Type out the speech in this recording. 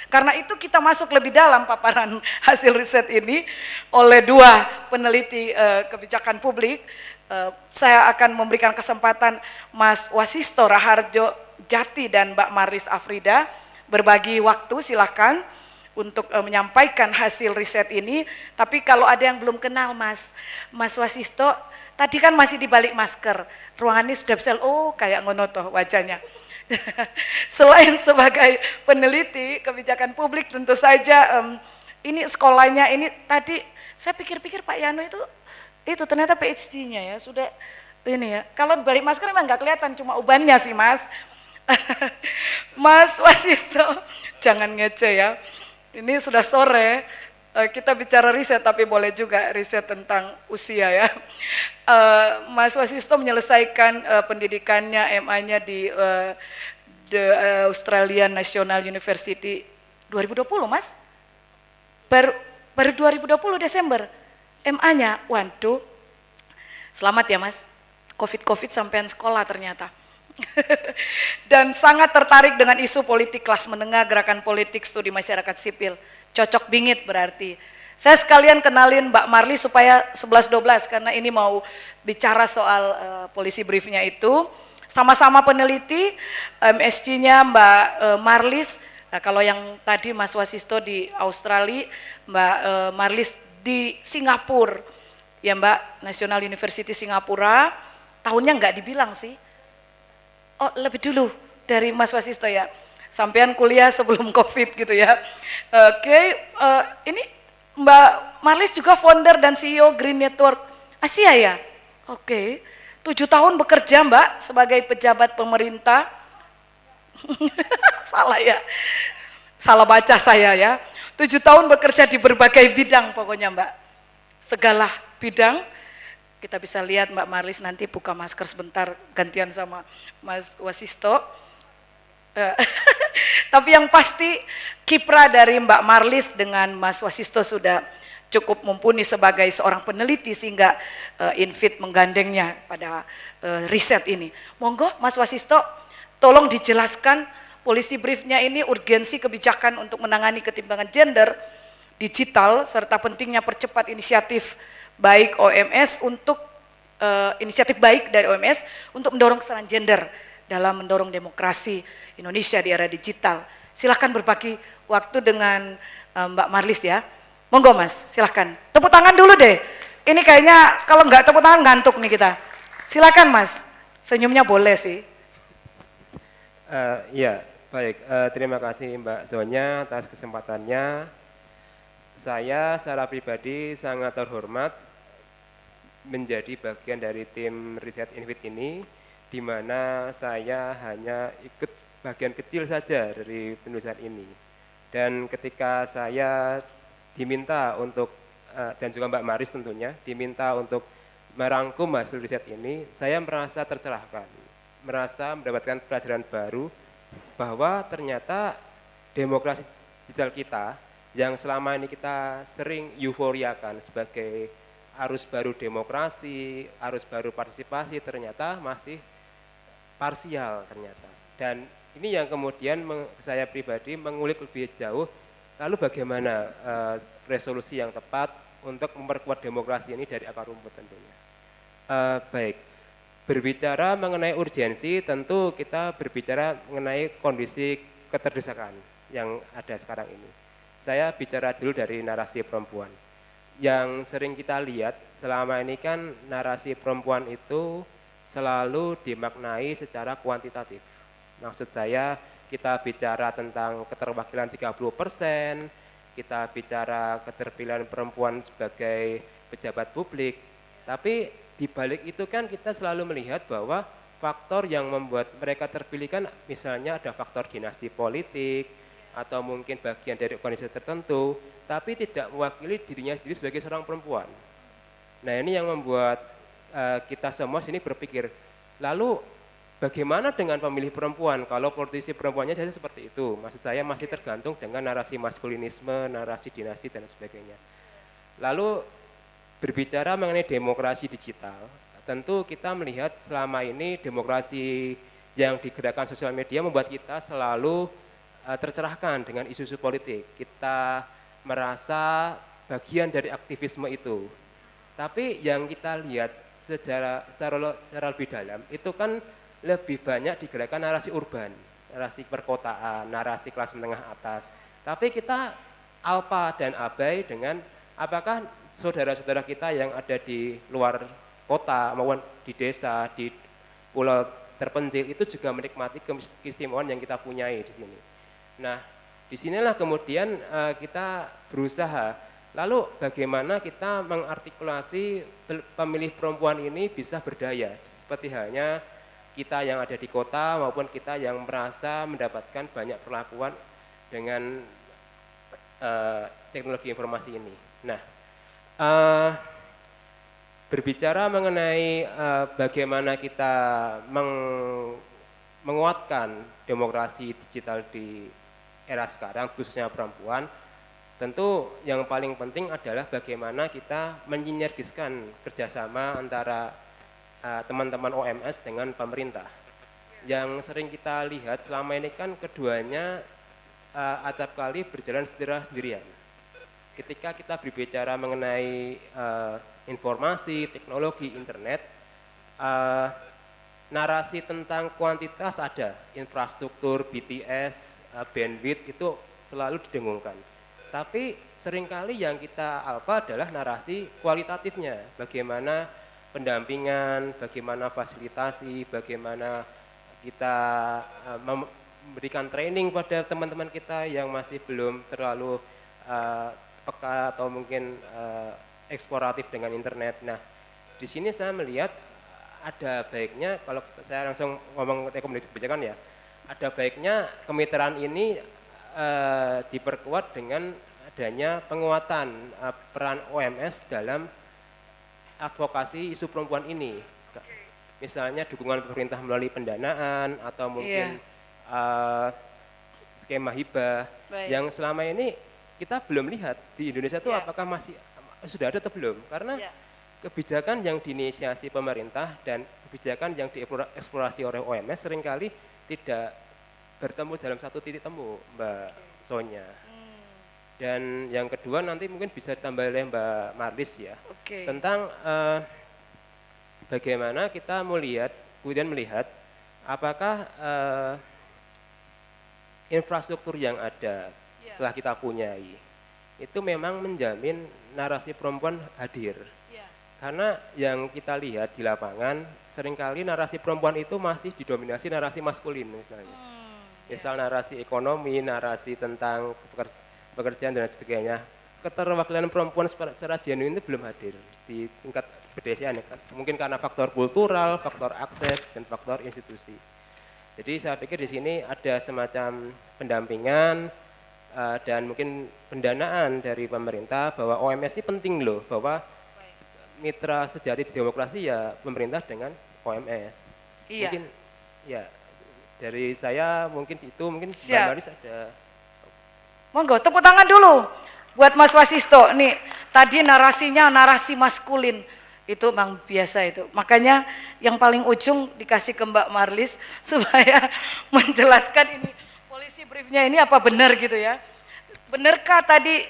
Karena itu kita masuk lebih dalam paparan hasil riset ini oleh dua peneliti kebijakan publik. Saya akan memberikan kesempatan Mas Wasisto Raharjo Jati dan Mbak Marlis Afrida berbagi waktu, silakan untuk menyampaikan hasil riset ini. Tapi kalau ada yang belum kenal Mas Wasisto, tadi kan masih di balik masker, ruangannya sudah bisa, oh kayak ngono toh wajahnya. Selain sebagai peneliti kebijakan publik, tentu saja ini sekolahnya ini tadi saya pikir-pikir Pak Yano itu ternyata PhD-nya ya, sudah ini ya. Kalau balik masker memang nggak kelihatan, cuma ubannya sih Mas. Mas Wasisto, jangan ngece ya. Ini sudah sore, kita bicara riset tapi boleh juga riset tentang usia ya. Mas Wasisto menyelesaikan pendidikannya MA-nya di The Australian National University 2020 Mas? Baru 2020 Desember MA-nya. Waduh, selamat ya Mas, COVID sampean sekolah ternyata. Dan sangat tertarik dengan isu politik kelas menengah, gerakan politik, studi masyarakat sipil. Cocok bingit berarti. Saya sekalian kenalin Mbak Marlis supaya 11-12 karena ini mau bicara soal polisi briefnya itu. Sama-sama peneliti, MSc-nya Mbak Marlis. Nah, kalau yang tadi Mas Wasisto di Australia, Mbak Marlis di Singapura. Ya Mbak, National University Singapura. Tahunnya nggak dibilang sih. Oh, lebih dulu dari Mas Wasisto ya. Sampean kuliah sebelum COVID gitu ya. Oke, ini Mbak Marlis juga founder dan CEO Green Network Asia ya. Oke, 7 tahun bekerja Mbak sebagai pejabat pemerintah. Salah ya, salah baca saya ya. 7 tahun bekerja di berbagai bidang pokoknya Mbak. Segala bidang. Kita bisa lihat Mbak Marlis nanti buka masker sebentar gantian sama Mas Wasisto. Tapi yang pasti kiprah dari Mbak Marlis dengan Mas Wasisto sudah cukup mumpuni sebagai seorang peneliti sehingga Infit menggandengnya pada riset ini. Monggo Mas Wasisto, tolong dijelaskan polisi briefnya ini urgensi kebijakan untuk menangani ketimpangan gender digital serta pentingnya percepat inisiatif baik OMS untuk inisiatif baik dari OMS untuk mendorong kesetaraan gender dalam mendorong demokrasi Indonesia di era digital. Silahkan berbagi waktu dengan Mbak Marlis ya. Monggo Mas, silahkan. Tepuk tangan dulu deh. Ini kayaknya kalau nggak tepuk tangan ngantuk nih kita. Silahkan Mas, senyumnya boleh sih. Ya, baik. Terima kasih Mbak Zonya atas kesempatannya. Saya secara pribadi sangat terhormat menjadi bagian dari tim riset Infit ini, di mana saya hanya ikut bagian kecil saja dari penulisan ini. Dan ketika saya diminta untuk, dan juga Mbak Maris tentunya, diminta untuk merangkum hasil riset ini, saya merasa tercerahkan, merasa mendapatkan pelajaran baru bahwa ternyata demokrasi digital kita yang selama ini kita sering euforiakan sebagai arus baru demokrasi, arus baru partisipasi, ternyata masih parsial ternyata. Dan ini yang kemudian saya pribadi mengulik lebih jauh, lalu bagaimana resolusi yang tepat untuk memperkuat demokrasi ini dari akar rumput tentunya. Baik, berbicara mengenai urgensi, tentu kita berbicara mengenai kondisi keterdesakan yang ada sekarang ini. Saya bicara dulu dari narasi perempuan. Yang sering kita lihat selama ini kan narasi perempuan itu selalu dimaknai secara kuantitatif. Maksud saya kita bicara tentang keterwakilan 30%, kita bicara keterpilihan perempuan sebagai pejabat publik, tapi di balik itu kan kita selalu melihat bahwa faktor yang membuat mereka terpilih kan misalnya ada faktor dinasti politik, atau mungkin bagian dari organisasi tertentu, tapi tidak mewakili dirinya sendiri sebagai seorang perempuan. Nah ini yang membuat kita semua sini berpikir, lalu bagaimana dengan pemilih perempuan kalau politisi perempuannya saja seperti itu? Maksud saya masih tergantung dengan narasi maskulinisme, narasi dinasti dan sebagainya. Lalu berbicara mengenai demokrasi digital, tentu kita melihat selama ini demokrasi yang digerakkan sosial media membuat kita selalu tercerahkan dengan isu-isu politik. Kita merasa bagian dari aktivisme itu. Tapi yang kita lihat secara lebih dalam itu kan lebih banyak digerakkan narasi urban, narasi perkotaan, narasi kelas menengah atas. Tapi kita alpa dan abai dengan apakah saudara-saudara kita yang ada di luar kota maupun di desa, di pulau terpencil itu juga menikmati keistimewaan yang kita punyai di sini. Nah, disinilah kemudian kita berusaha. Lalu bagaimana kita mengartikulasi pemilih perempuan ini bisa berdaya, seperti halnya kita yang ada di kota maupun kita yang merasa mendapatkan banyak perlakuan dengan teknologi informasi ini. Nah, berbicara mengenai bagaimana kita menguatkan demokrasi digital di era sekarang, khususnya perempuan, tentu yang paling penting adalah bagaimana kita menyinergiskan kerjasama antara teman-teman OMS dengan pemerintah. Yang sering kita lihat selama ini kan keduanya acap kali berjalan sendirian. Ketika kita berbicara mengenai informasi, teknologi, internet, narasi tentang kuantitas ada, infrastruktur, BTS, bandwidth itu selalu didengungkan. Tapi seringkali yang kita alpa adalah narasi kualitatifnya, bagaimana pendampingan, bagaimana fasilitasi, bagaimana kita memberikan training pada teman-teman kita yang masih belum terlalu peka atau mungkin eksploratif dengan internet. Nah, di sini saya melihat ada baiknya, kalau saya langsung ngomong rekomendasi kebijakan ya, ada baiknya kemitraan ini diperkuat dengan adanya penguatan peran OMS dalam advokasi isu perempuan ini. Misalnya dukungan pemerintah melalui pendanaan atau mungkin skema hibah. Yang selama ini kita belum lihat di Indonesia itu apakah masih sudah ada atau belum, karena kebijakan yang diinisiasi pemerintah dan kebijakan yang dieksplorasi oleh OMS seringkali tidak bertemu dalam satu titik temu, Mbak Sonia. Dan yang kedua nanti mungkin bisa ditambah oleh Mbak Marlis ya, tentang bagaimana kita kemudian melihat apakah infrastruktur yang ada telah kita punyai itu memang menjamin narasi perempuan hadir. Karena yang kita lihat di lapangan seringkali narasi perempuan itu masih didominasi narasi maskulin misalnya. Misal narasi ekonomi, narasi tentang pekerjaan dan sebagainya. Keterwakilan perempuan secara genuine itu belum hadir di tingkat pedesaan. Mungkin karena faktor kultural, faktor akses, dan faktor institusi. Jadi saya pikir di sini ada semacam pendampingan dan mungkin pendanaan dari pemerintah bahwa OMS ini penting loh, bahwa mitra sejati demokrasi ya pemerintah dengan OMS. Mungkin ya dari saya mungkin itu, mungkin Mbak Maris ada. Monggo tepuk tangan dulu buat Mas Wasisto. Nih tadi narasinya narasi maskulin itu memang biasa itu. Makanya yang paling ujung dikasih ke Mbak Marlis supaya menjelaskan ini polisi briefnya ini apa benar gitu ya. Benarkah tadi